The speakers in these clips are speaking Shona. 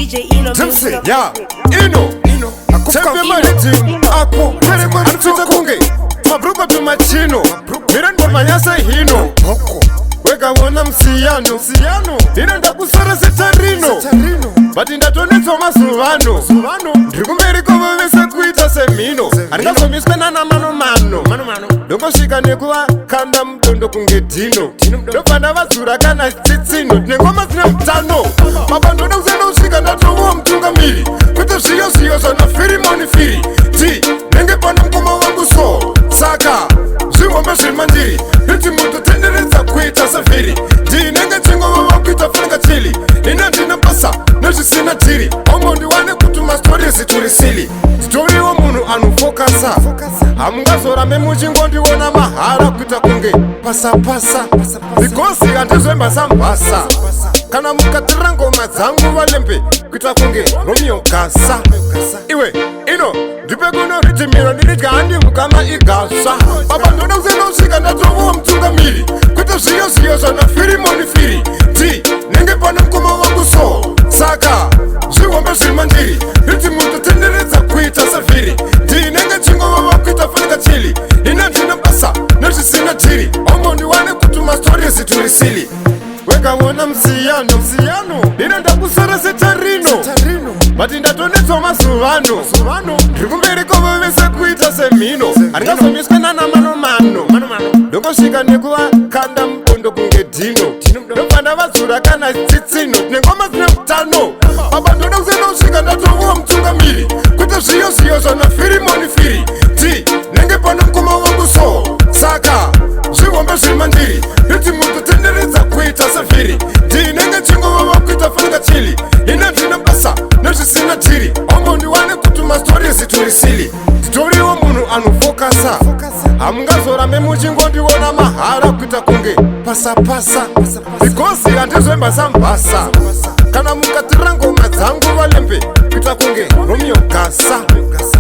DJ Ino music. Yeah, Ino Tempe maritim Ako Kere manituta kunge Mabruba tumachino Mirando manyasa hino Wega wana msiyano Nina ndakusara setarino Bati ndatonetso masuvano Ndikumeriko vavese kuita semino Aringazomiswe nana mano Dongo shika nekuwa kanda mtondo kunge dino Ndopanda vazura kana tsitsino Nengoma zine mtano Mabando ndakusena ushika ndatovuwa mtunga miri Kuita siyo zona firi moni firi Ti, nenge pana mkuma wangu so Saka, zingombe zimandiri Niti mutu tenderenza kuita safiri Di, nenge chingo wawa kuita funga chili Nina ndina pasa, neshi sina tiri Ongo ndiwane kutuma story siturisili Story wa munu anufokasa Hamungazora memuchingo ndiwona mahara kuita kunge Pasa Bikosi andizwemba sambasa Kana mukatira ngoma zangu valembe Kuita kunge Romeo Gasa Iwe, Ino Ndipe kuno ritimiro nilika handi mukama igasa Baba ndona uzena usika ndatovuwa mtunga miri Kuita siyo zona firi moni firi Ti, nenge pana mkuma wangu so Saka, zingombe zimandiri Niti mutu tendereza kuita safiri Ti, nenge chingo wawa kuita funika chili Nina ndina basa, neshi sina tiri Ongo ndiwane kutuma story siturisili Wega wana msiyano Nina ndakusara setarino Bati ndatonetso masuvano Ndikumeriko vavese kuita semino Aringazomiswe nana mano Dongo shika nekuwa kanda mtondo kunge dino Ndopanda vazura kana tsitsino Nengoma zine mtano Baba ndoda kusena ushika ndatovuwa mtunga miri Kuita siyo zona firi moni firi Ti, nenge pana mkuma wangu so Saka, zingombe zimandiri Niti mutu tenderenza kuita safiri Di, nenge chingo wawa kuita funga chili Nina ndina basa, neshi sina tiri Ongo ndiwane kutuma story siturisili Story wa munu anufokasa Hamungazora memuchingo ndiwona mahara kuita kunge Pasa Bikosi andizwemba sambasa Kana mukatira ngoma zangu valembe Kuita kunge Romeo Gasa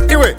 Iwe